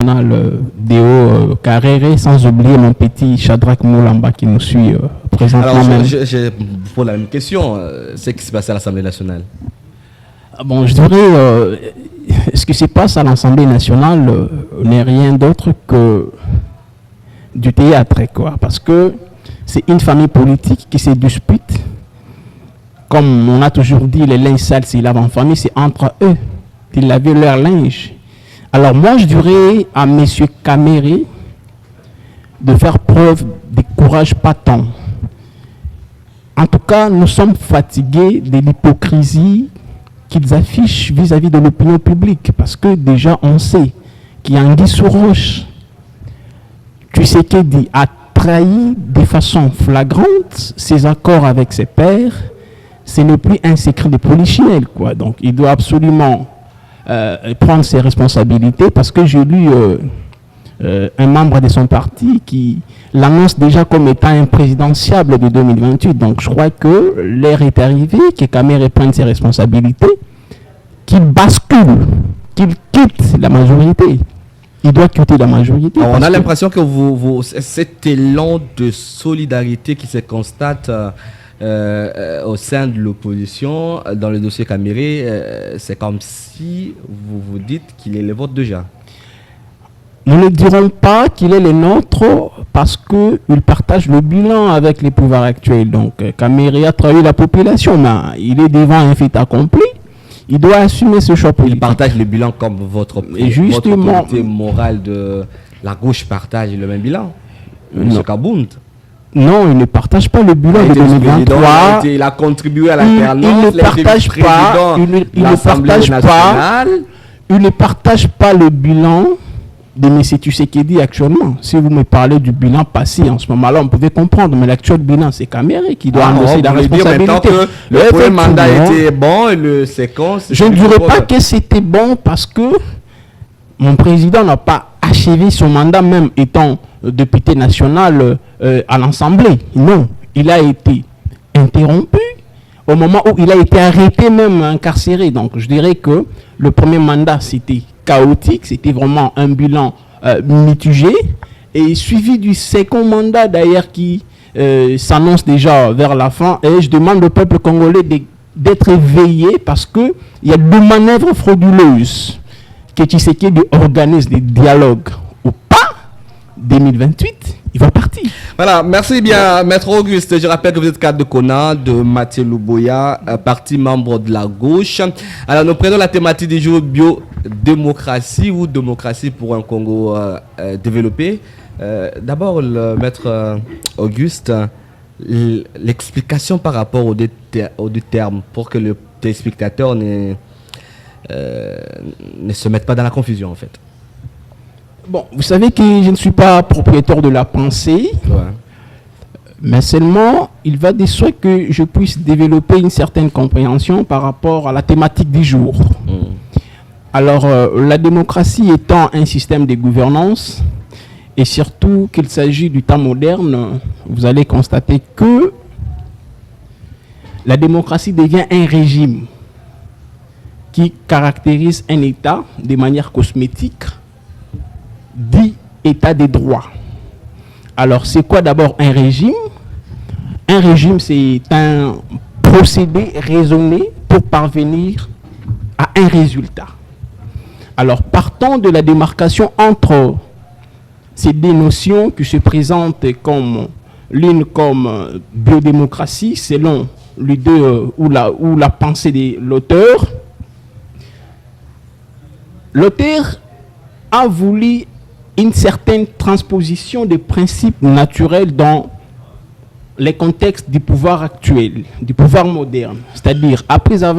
Déo Carréré, sans oublier mon petit Shadrach Moulamba qui nous suit présentement. Alors, je pose la même question. C'est ce qui s'est passé à l'Assemblée nationale. Bon, je dirais, ce qui se passe à l'Assemblée nationale n'est rien d'autre que du théâtre, quoi. Parce que c'est une famille politique qui se dispute. Comme on a toujours dit, les linges sales, s'ils lavent en famille, c'est entre eux. Ils lavaient leur linge. Alors moi, je dirais à M. Caméré de faire preuve de courage patent. En tout cas, nous sommes fatigués de l'hypocrisie qu'ils affichent vis-à-vis de l'opinion publique. Parce que déjà, on sait qu'il y a Anguille sous roche. Tshisekedi a trahi de façon flagrante ses accords avec ses pairs. Ce n'est plus un secret de polichinelle, quoi. Donc, il doit absolument prendre ses responsabilités, parce que j'ai lu un membre de son parti qui l'annonce déjà comme étant un présidentiable de 2028. Donc je crois que l'heure est arrivée, que Caméré prenne ses responsabilités, qu'il bascule, qu'il quitte la majorité. Il doit quitter la majorité. Alors, on a l'impression que cet élan de solidarité qui se constate au sein de l'opposition, dans le dossier Caméré, c'est comme si vous vous dites qu'il est le vôtre déjà. Nous ne dirons pas qu'il est le nôtre parce qu'il partage le bilan avec les pouvoirs actuels. Donc Caméré a trahi la population, mais il est devant un fait accompli. Il doit assumer ce choix politique. Il partage le bilan comme votre autorité morale de la gauche partage le même bilan. M. Kabound. Non, il ne partage pas le bilan de 2023. Il a contribué à l'alternance. Il ne partage pas. Il ne partage pas le bilan de M. Tshisekedi actuellement. Si vous me parlez du bilan passé en ce moment-là, on pouvait comprendre. Mais l'actuel bilan, c'est Caméré qui doit endosser la responsabilité. Que le premier mandat était bon et le second... Je ne dirais pas que c'était bon parce que mon président n'a pas achevé son mandat, même étant député national à l'Assemblée. Non, il a été interrompu au moment où il a été arrêté, même incarcéré. Donc je dirais que le premier mandat, c'était chaotique, c'était vraiment un bilan mitigé, et suivi du second mandat d'ailleurs qui s'annonce déjà vers la fin. Et je demande au peuple congolais d'être éveillé, parce qu'il y a deux manœuvres frauduleuses que Tshisekedi organise, des dialogues ou pas. 2028, il va partir. Voilà, merci bien, Maître Auguste. Je rappelle que vous êtes cadre de Kona, de Mathieu Luboya, parti membre de la gauche. Alors, nous prenons la thématique du jour, biodémocratie ou démocratie pour un Congo développé. D'abord, Maître Auguste, l'explication par rapport aux deux termes, pour que le téléspectateur ne se mette pas dans la confusion, en fait. Bon, vous savez que je ne suis pas propriétaire de la pensée, mais seulement il va de soi que je puisse développer une certaine compréhension par rapport à la thématique du jour. Alors, la démocratie étant un système de gouvernance, et surtout qu'il s'agit du temps moderne, vous allez constater que la démocratie devient un régime qui caractérise un État de manière cosmétique, dit état des droits. Alors, c'est quoi d'abord un régime? Un régime, c'est un procédé raisonné pour parvenir à un résultat. Alors, partons de la démarcation entre ces deux notions qui se présentent comme l'une comme biodémocratie, selon les deux ou la pensée de l'auteur. L'auteur a voulu une certaine transposition des principes naturels dans les contextes du pouvoir actuel, du pouvoir moderne. C'est-à-dire, après avoir